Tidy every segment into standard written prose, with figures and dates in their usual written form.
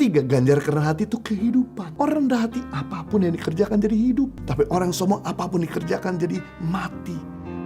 ketiga, ganjar kerendahan hati itu kehidupan. Orang rendah hati, apapun yang dikerjakan jadi hidup. Tapi orang sombong, apapun dikerjakan jadi mati.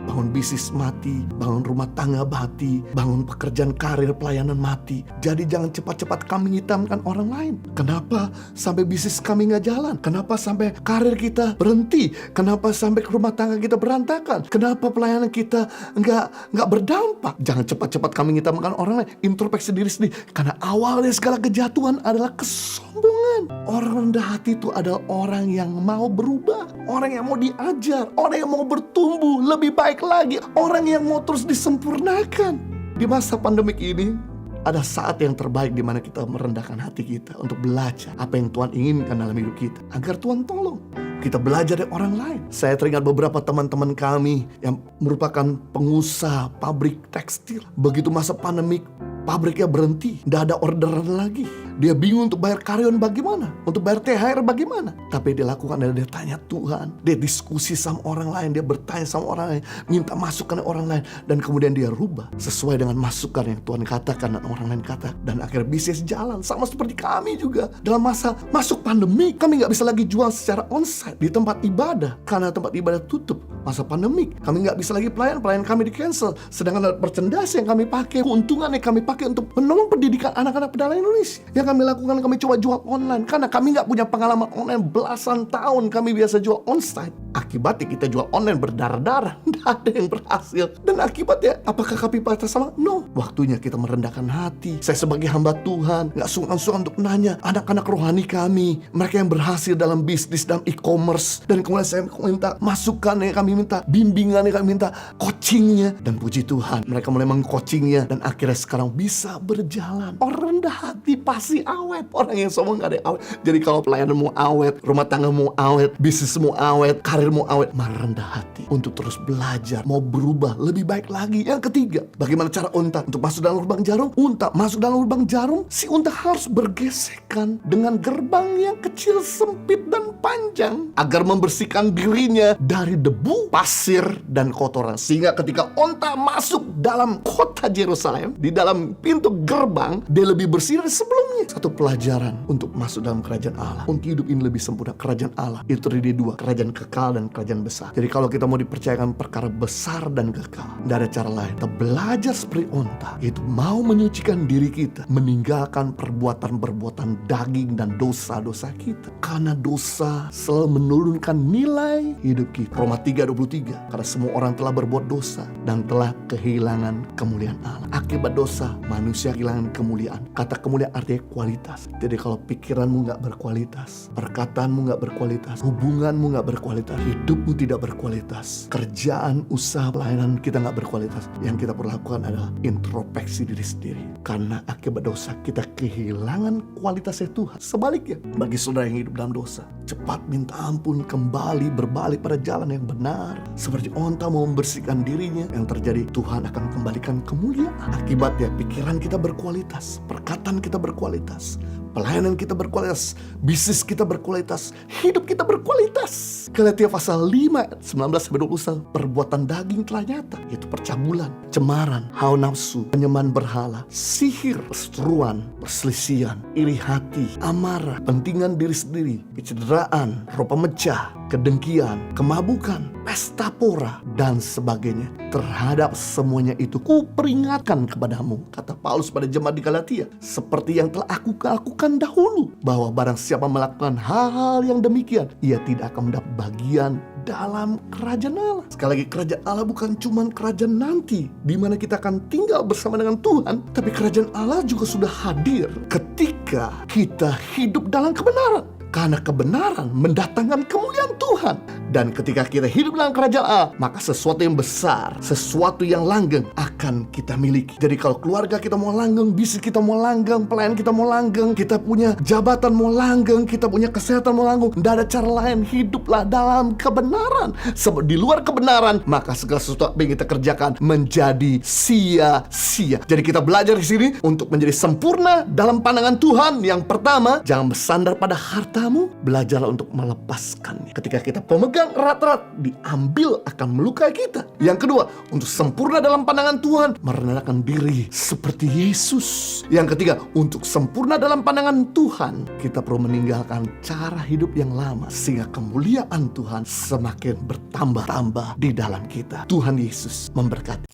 Bangun bisnis mati, bangun rumah tangga mati, bangun pekerjaan karir pelayanan mati. Jadi jangan cepat-cepat kambing hitamkan orang lain. Kenapa sampai bisnis kami gak jalan? Kenapa sampai karir kita berhenti? Kenapa sampai rumah tangga kita berantakan? Kenapa pelayanan kita nggak berdampak? Jangan cepat-cepat kambing hitamkan orang lain. Introspeksi diri sendiri. Karena awalnya segala kejatuhan adalah kesombongan. Orang rendah hati itu adalah orang yang mau berubah, orang yang mau diajar, orang yang mau bertumbuh lebih baik lagi, orang yang mau terus disempurnakan. Di masa pandemik ini ada saat yang terbaik di mana kita merendahkan hati kita untuk belajar apa yang Tuhan inginkan dalam hidup kita, agar Tuhan tolong kita belajar dari orang lain. Saya teringat beberapa teman-teman kami yang merupakan pengusaha pabrik tekstil. Begitu masa pandemik, pabriknya berhenti, tidak ada orderan lagi. Dia bingung untuk bayar karyawan bagaimana, untuk bayar THR bagaimana. Tapi dia lakukan adalah dia tanya Tuhan, dia diskusi sama orang lain, dia bertanya sama orang lain, minta masukan dari orang lain, dan kemudian dia rubah sesuai dengan masukan yang Tuhan katakan dan orang lain katakan. Dan akhirnya bisnis jalan. Sama seperti kami juga dalam masa masuk pandemi, kami nggak bisa lagi jual secara onsite di tempat ibadah karena tempat ibadah tutup. Masa pandemik kami nggak bisa lagi pelayan kami di cancel. Sedangkan merchandise yang kami pakai, keuntungan yang kami pakai untuk menolong pendidikan anak-anak pedalaman Indonesia, yang kami lakukan, kami coba jual online karena kami nggak punya pengalaman online. Belasan tahun kami biasa jual onsite. Akibatnya kita jual online berdarah-darah, tidak ada yang berhasil. Dan akibatnya apakah kami patah sama? No. Waktunya kita merendahkan hati. Saya sebagai hamba Tuhan nggak sungkan-sungkan untuk nanya anak-anak rohani kami, mereka yang berhasil dalam bisnis dan e-commerce, dan kemudian saya minta masukan, kami minta bimbingan, kami minta coachingnya. Dan puji Tuhan, mereka mulai meng-coachingnya dan akhirnya sekarang bisa berjalan. Orang rendah hati pasti awet. Orang yang sombong gak ada yang awet. Jadi kalau pelayanan mau awet, rumah tangga mau awet, bisnis mau awet, karir mau awet, mari rendah hati untuk terus belajar, mau berubah lebih baik lagi. Yang ketiga, bagaimana cara unta untuk masuk dalam lubang jarum? Unta masuk dalam lubang jarum, si unta harus bergesekan dengan gerbang yang kecil, sempit, dan panjang agar membersihkan dirinya dari debu, pasir, dan kotoran. Sehingga ketika unta masuk dalam kota Yerusalem, di dalam pintu gerbang, dia lebih bersih dari sebelumnya. Satu pelajaran untuk masuk dalam kerajaan Allah, untuk hidup ini lebih sempurna. Kerajaan Allah itu terdiri dua, kerajaan kekal dan kerajaan besar. Jadi kalau kita mau dipercayakan perkara besar dan kekal, tidak ada cara lain. Kita belajar seperti unta, yaitu mau menyucikan diri kita, meninggalkan perbuatan-perbuatan daging dan dosa-dosa kita. Karena dosa selalu menurunkan nilai hidup kita. Roma 3:23, karena semua orang telah berbuat dosa dan telah kehilangan kemuliaan Allah. Akibat dosa, manusia kehilangan kemuliaan. Kata kemuliaan artinya kualitas. Jadi kalau pikiranmu gak berkualitas, perkataanmu gak berkualitas, hubunganmu gak berkualitas, hidupmu tidak berkualitas, kerjaan, usaha, pelayanan kita gak berkualitas, yang kita perlu lakukan adalah introspeksi diri sendiri. Karena akibat dosa kita kehilangan kualitasnya Tuhan. Sebaliknya, bagi saudara yang hidup dalam dosa, cepat minta ampun, kembali berbalik pada jalan yang benar. Seperti onta mau membersihkan dirinya, yang terjadi Tuhan akan kembalikan kemuliaan. Akibatnya pikiran kita berkualitas, perkataan kita berkualitas, pelayanan kita berkualitas, bisnis kita berkualitas, hidup kita berkualitas. Galatia pasal 5 ayat 19-21, perbuatan daging telah nyata, yaitu percabulan, cemaran, hawa nafsu, penyembahan berhala, sihir, perseteruan, perselisihan, iri hati, amarah, pentingan diri sendiri, kecederaan, roh pemecah, kedengkian, kemabukan, pesta pora, dan sebagainya. Terhadap semuanya itu kuperingatkan kepadamu, kata Paulus pada jemaat di Galatia, seperti yang telah aku lakukan dahulu, bahwa barang siapa melakukan hal-hal yang demikian, ia tidak akan mendapat bagian dalam kerajaan Allah. Sekali lagi, kerajaan Allah bukan cuma kerajaan nanti di mana kita akan tinggal bersama dengan Tuhan, tapi kerajaan Allah juga sudah hadir ketika kita hidup dalam kebenaran. Karena kebenaran mendatangkan kemuliaan Tuhan. Dan ketika kita hidup dalam kerajaan Allah, maka sesuatu yang besar, sesuatu yang langgeng akan kita miliki. Jadi kalau keluarga kita mau langgeng, bisnis kita mau langgeng, pelayanan kita mau langgeng, kita punya jabatan mau langgeng, kita punya kesehatan mau langgeng, tidak ada cara lain. Hiduplah dalam kebenaran. Sebab di luar kebenaran, maka segala sesuatu yang kita kerjakan menjadi sia-sia. Jadi kita belajar di sini untuk menjadi sempurna dalam pandangan Tuhan. Yang pertama, jangan bersandar pada harta kamu, belajarlah untuk melepaskannya. Ketika kita pemegang erat-erat, diambil akan melukai kita. Yang kedua, untuk sempurna dalam pandangan Tuhan, merendahkan diri seperti Yesus. Yang ketiga, untuk sempurna dalam pandangan Tuhan, kita perlu meninggalkan cara hidup yang lama, sehingga kemuliaan Tuhan semakin bertambah-tambah di dalam kita. Tuhan Yesus memberkati.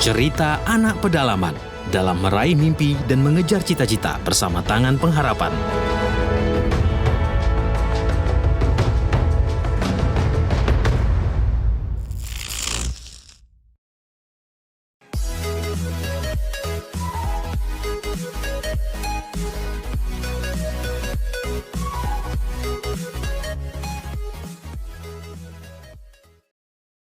Cerita anak pedalaman dalam meraih mimpi dan mengejar cita-cita bersama Tangan Pengharapan.